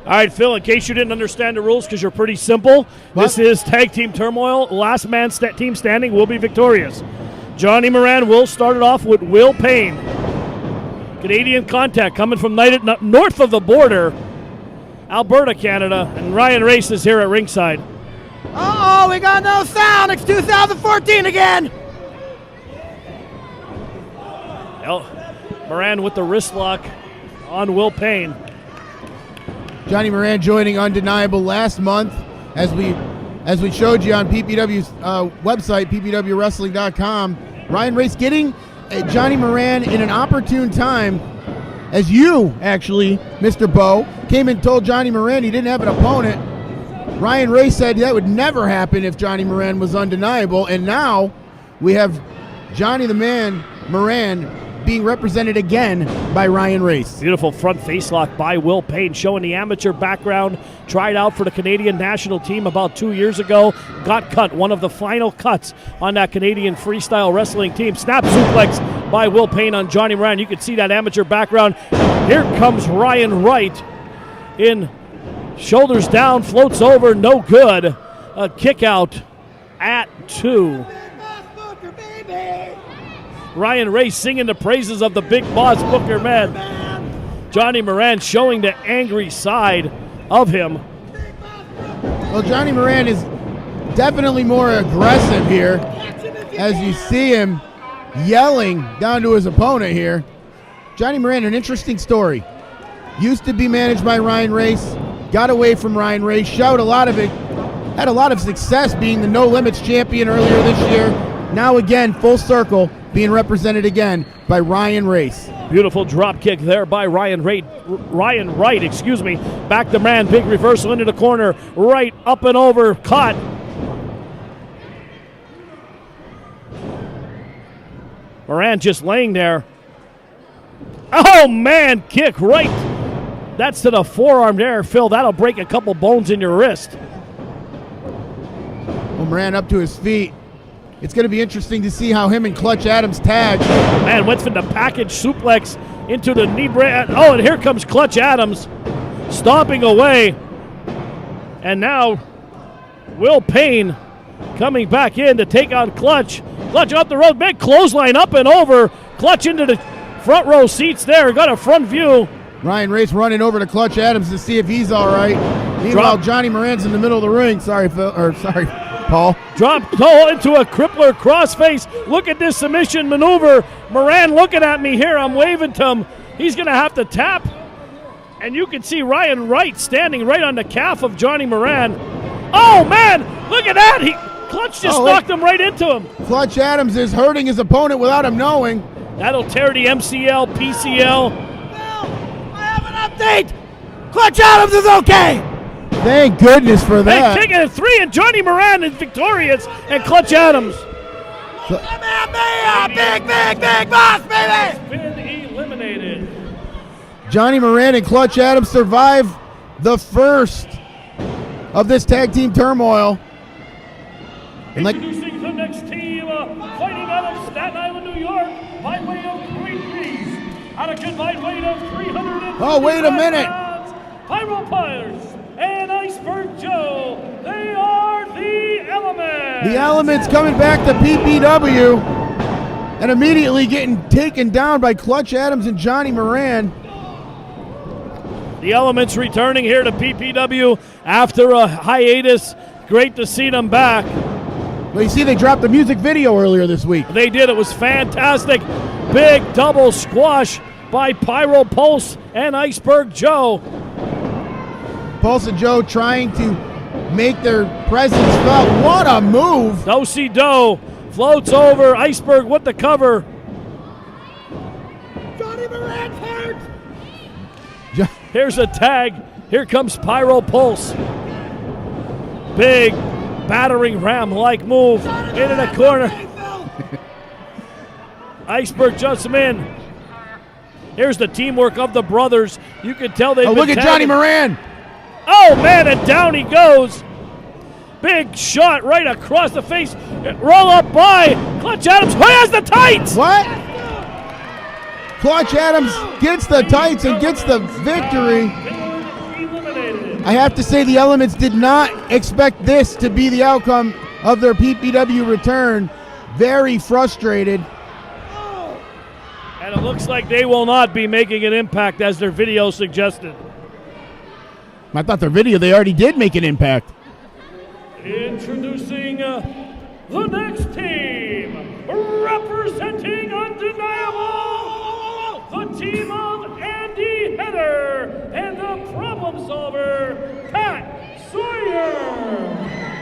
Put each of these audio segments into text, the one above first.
All right, Phil, in case you didn't understand the rules because you're pretty simple, This is Tag Team Turmoil. Last man team standing will be victorious. Jhonny Moran will start it off with Will Payne. Canadian contact coming from north of the border, Alberta, Canada, and Ryan Race is here at ringside. Uh-oh, we got no sound. It's 2014 again. Moran with the wrist lock on Will Payne. Jhonny Moran joining Undeniable last month, as we showed you on PPW's website, ppwwrestling.com. Ryan Race getting Jhonny Moran in an opportune time, as you, actually, Mr. Bo, came and told Jhonny Moran he didn't have an opponent. Ryan Race said that would never happen if Jhonny Moran was Undeniable, and now we have Jhonny the Man Moran being represented again by Ryan Race. Beautiful front face lock by Will Payne, showing the amateur background. Tried out for the Canadian national team about 2 years ago. Got cut, one of the final cuts on that Canadian freestyle wrestling team. Snap suplex by Will Payne on Jhonny Moran. You can see that amateur background. Here comes Ryan Wright in shoulders down, floats over, no good. A kick out at 2. Ryan Race singing the praises of the big boss Booker man. Jhonny Moran showing the angry side of him. Well, Jhonny Moran is definitely more aggressive here, as you see him yelling down to his opponent here. Jhonny Moran, an interesting story. Used to be managed by Ryan Race, got away from Ryan Race, showed a lot of it, had a lot of success being the No Limits champion earlier this year. Now again, full circle, being represented again by Ryan Race. Beautiful drop kick there by Ryan Wright. Back to Moran, big reversal into the corner. Right up and over, caught. Moran just laying there. Oh man, kick right. That's to the forearm there, Phil. That'll break a couple bones in your wrist. Well, Moran up to his feet. It's going to be interesting to see how him and Clutch Adams tag. Man, went from the package suplex into the knee break. Oh, and here comes Clutch Adams stomping away. And now Will Payne coming back in to take on Clutch. Clutch up the road, big clothesline up and over. Clutch into the front row seats there. Got a front view. Ryan Race running over to Clutch Adams to see if he's all right. Meanwhile, Jhonny Moran's in the middle of the ring. Sorry, Paul. Drop toe into a crippler crossface. Look at this submission maneuver. Moran looking at me here. I'm waving to him. He's going to have to tap. And you can see Ryan Wright standing right on the calf of Jhonny Moran. Oh, man, look at that. Clutch just knocked him right into him. Clutch Adams is hurting his opponent without him knowing. That'll tear the MCL, PCL. I have an update. Clutch Adams is okay. Thank goodness for that. Big kick at 3, and Jhonny Moran is victorious, and Clutch Adams. Big boss, baby. Has been eliminated. Jhonny Moran and Clutch Adams survive the first of this tag team turmoil. And introducing the next team, fighting out of Staten Island, New York, by way of Great Breeze, at a combined weight of 300. Oh, wait a minute. Pyro Pyres and Iceberg Joe, they are the Elements. The Elements coming back to PPW and immediately getting taken down by Clutch Adams and Jhonny Moran. The Elements returning here to PPW after a hiatus. Great to see them back. Well, you see they dropped the music video earlier this week. They did. It was fantastic. Big double squash by Pyro Pulse and Iceberg Joe. Pulse and Joe trying to make their presence felt. What a move. Do-si-do floats over. Iceberg with the cover. Jhonny Moran's hurt. Here's a tag. Here comes Pyro Pulse. Big battering ram-like move into the corner. Iceberg jumps him in. Here's the teamwork of the brothers. You can tell they've been look at Jhonny Moran. Oh, man, and down he goes. Big shot right across the face. Roll up by Clutch Adams. Who has the tights? What? Clutch Adams gets the tights and gets the victory. I have to say the Elements did not expect this to be the outcome of their PPW return. Very frustrated. And it looks like they will not be making an impact as their video suggested. I thought their video, they already did make an impact. Introducing the next team, representing Undeniable, the team of Andy Header and the problem solver, Pat Sawyer.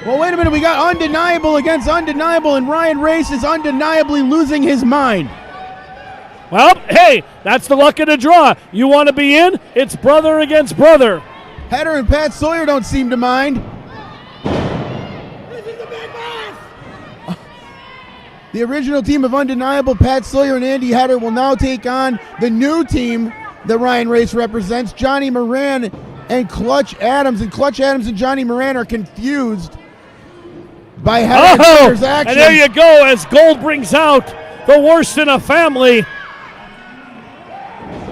Well, wait a minute. We got Undeniable against Undeniable, and Ryan Race is undeniably losing his mind. Well, hey, that's the luck of the draw. You want to be in? It's brother against brother. Header and Pat Sawyer don't seem to mind. This is the big boss. The original team of Undeniable, Pat Sawyer and Andy Header, will now take on the new team that Ryan Race represents, Jhonny Moran and Clutch Adams. And Clutch Adams and Jhonny Moran are confused by Header's actions. And there you go, as Gold brings out the worst in a family.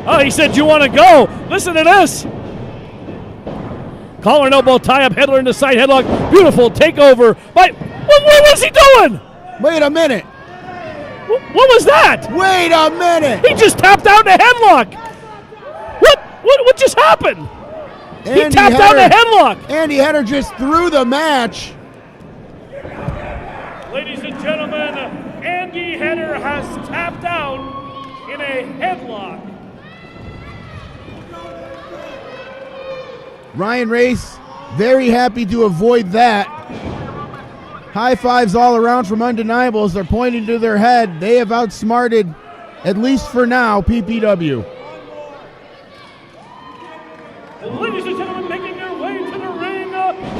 Oh, he said, you want to go? Listen to this. Collar and elbow tie-up, Headler in the side headlock. Beautiful takeover. What was he doing? Wait a minute. What was that? Wait a minute. He just tapped out in a headlock. What just happened? He tapped out in a headlock. Andy Header just threw the match. Ladies and gentlemen, Andy Header has tapped out in a headlock. Ryan Race very happy to avoid that. High fives all around from Undeniable as they're pointing to their head. They have outsmarted, at least for now, PPW. Ladies and gentlemen, making their way to the ring,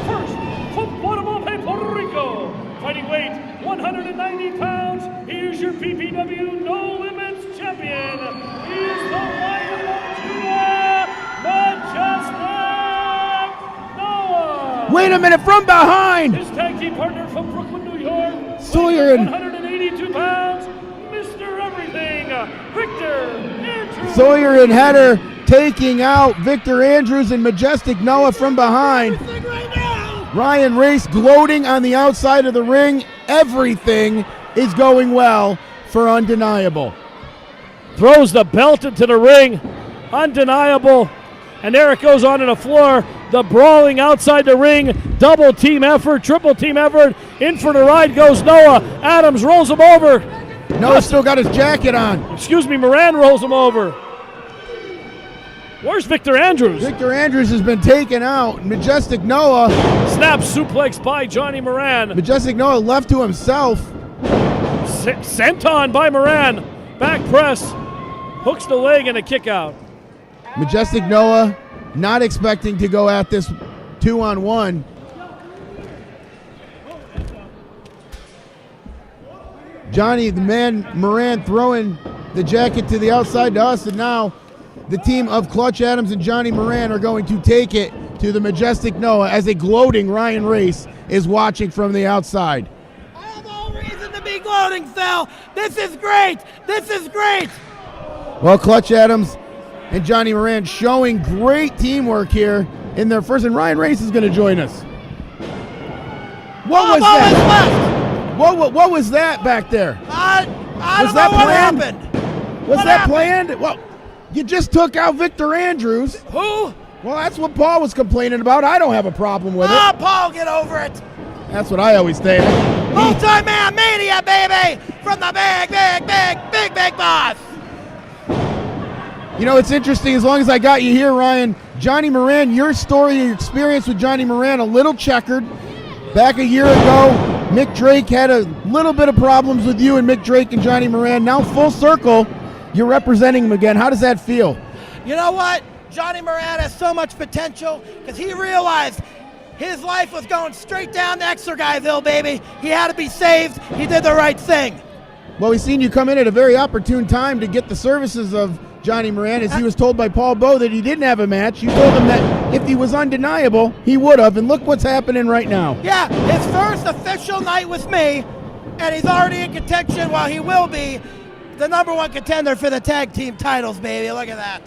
first from Guatemala, Puerto Rico, fighting weight 190 pounds, he is your PPW No Limits champion. He is the Lion of Judah, Majestic Noah. Wait a minute, from behind! His tag team partner from Brooklyn, New York, Sawyer and 182 pounds, Mr. Everything, Victor Andrews. Sawyer and Header taking out Victor Andrews and Majestic Noah from behind. Right now. Ryan Race gloating on the outside of the ring. Everything is going well for Undeniable. Throws the belt into the ring. Undeniable. And there it goes onto the floor. The brawling outside the ring. Double team effort, triple team effort. In for the ride goes Noah. Adams rolls him over. Noah's still got his jacket on. Excuse me, Moran rolls him over. Where's Victor Andrews? Victor Andrews has been taken out. Majestic Noah. Snap suplex by Jhonny Moran. Majestic Noah left to himself. Sent on by Moran. Back press. Hooks the leg and a kick out. Majestic Noah not expecting to go at this 2-on-1. Jhonny, the man, Moran throwing the jacket to the outside to us, and now the team of Clutch Adams and Jhonny Moran are going to take it to the Majestic Noah as a gloating Ryan Race is watching from the outside. I have all reason to be gloating, Phil. This is great. This is great. Well, Clutch Adams and Jhonny Moran showing great teamwork here in their first, and Ryan Race is going to join us. What was that? What was that back there? I Was don't that know what planned? happened. Was What that happened? planned? Well, you just took out Victor Andrews. Who? Well, that's what Paul was complaining about. I don't have a problem with Ah, it. Paul, get over it. That's what I always say. Multi-man mania, baby, from the big boss. You know, it's interesting. As long as I got you here, Ryan, Jhonny Moran, your story, your experience with Jhonny Moran, a little checkered. Back a year ago, Mick Drake had a little bit of problems with you and Mick Drake and Jhonny Moran. Now full circle, you're representing him again. How does that feel? You know what? Jhonny Moran has so much potential because he realized his life was going straight down to Exerguyville, baby. He had to be saved. He did the right thing. Well, we've seen you come in at a very opportune time to get the services of Jhonny Moran, as he was told by Paul Bowe that he didn't have a match. You told him that if he was undeniable, he would have, and look what's happening right now. Yeah, his first official night with me, and he's already in contention. Well, he will be the #1 contender for the tag team titles, baby. Look at that.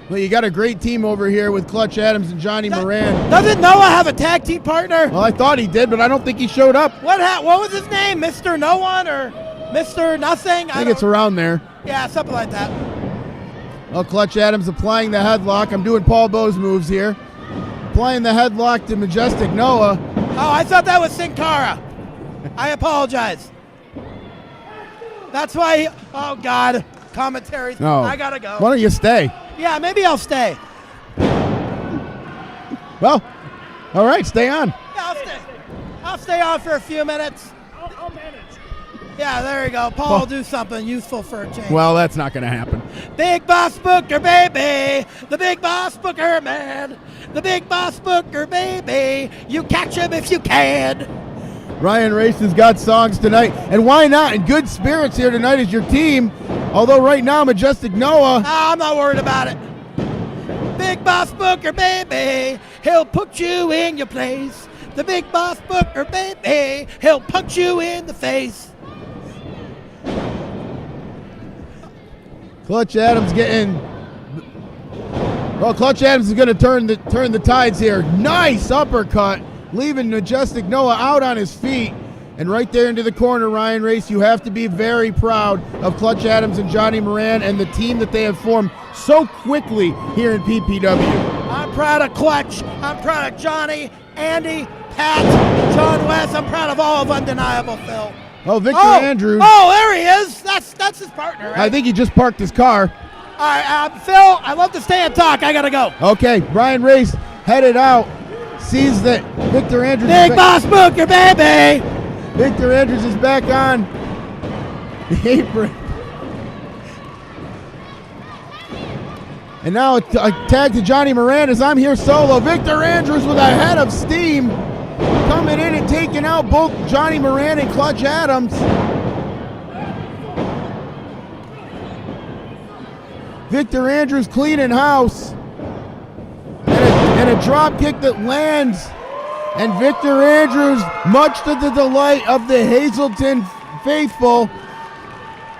Well, you got a great team over here with Clutch Adams and Jhonny Moran. Doesn't Noah have a tag team partner? Well, I thought he did, but I don't think he showed up. What was his name? Mr. No One or Mr. Nothing? I think it's around there. Yeah, something like that. Well, Clutch Adams applying the headlock. I'm doing Paul Bowe's moves here. Applying the headlock to Majestic Noah. Oh, I thought that was Sin Cara. I apologize. That's why, oh God, commentaries. No. I gotta go. Why don't you stay? Yeah, maybe I'll stay. Well, all right, stay on. Yeah, I'll stay. I'll stay on for a few minutes. I'll manage. Yeah, there you go. Paul will do something useful for a change. Well, that's not going to happen. Big Boss Booker, baby. The Big Boss Booker, man. The Big Boss Booker, baby. You catch him if you can. Ryan Race has got songs tonight, and why not? In good spirits here tonight is your team. Although right now, Majestic Noah. I'm not worried about it. Big Boss Booker, baby. He'll put you in your place. The Big Boss Booker, baby. He'll punch you in the face. Clutch Adams getting. Well, Clutch Adams is going to turn the tides here. Nice uppercut, leaving Majestic Noah out on his feet. And right there into the corner, Ryan Race, you have to be very proud of Clutch Adams and Jhonny Moran and the team that they have formed so quickly here in PPW. I'm proud of Clutch. I'm proud of Jhonny, Andy, Pat, John West. I'm proud of all of Undeniable, Phil. Oh, Victor Andrews. Oh, there he is. That's his partner, right? I think he just parked his car. All right, Phil, I'd love to stay and talk. I got to go. Okay, Ryan Race headed out, sees that Victor Andrews. Big Boss Booker, baby. Victor Andrews is back on the apron. And now a tag to Jhonny Moran as I'm here solo. Victor Andrews with a head of steam coming in and taking out both Jhonny Moran and Clutch Adams. Victor Andrews cleaning house. And a drop kick that lands. And Victor Andrews, much to the delight of the Hazleton faithful,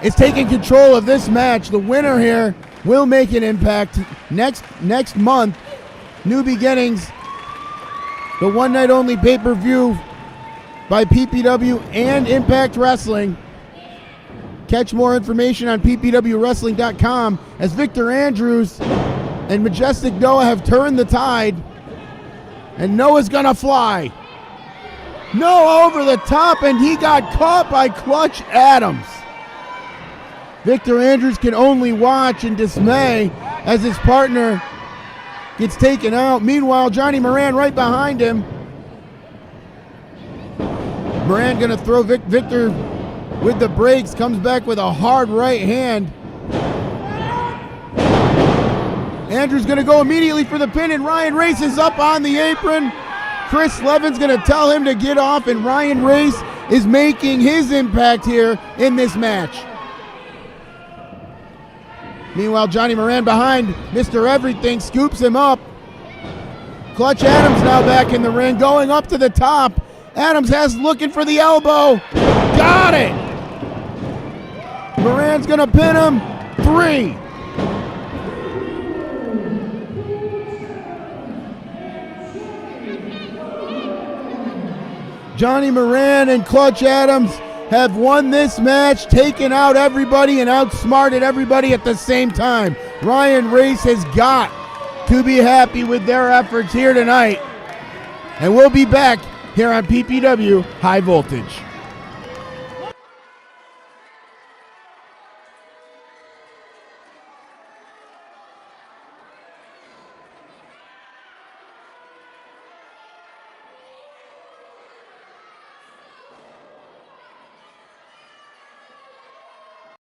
is taking control of this match. The winner here will make an impact next month. New Beginnings, the one night only pay-per-view by PPW and Impact Wrestling. Catch more information on ppwwrestling.com as Victor Andrews and Majestic Noah have turned the tide. And Noah's gonna fly. Noah over the top, and he got caught by Clutch Adams. Victor Andrews can only watch in dismay as his partner gets taken out. Meanwhile, Jhonny Moran right behind him. Moran gonna throw Victor with the brakes, comes back with a hard right hand. Andrews going to go immediately for the pin, and Ryan Race is up on the apron. Chris Levin's going to tell him to get off, and Ryan Race is making his impact here in this match. Meanwhile, Jhonny Moran behind Mr. Everything scoops him up. Clutch Adams now back in the ring, going up to the top. Adams has looking for the elbow. Got it! Moran's going to pin him. 3. Jhonny Moran and Clutch Adams have won this match, taken out everybody and outsmarted everybody at the same time. Ryan Race has got to be happy with their efforts here tonight. And we'll be back here on PPW High Voltage.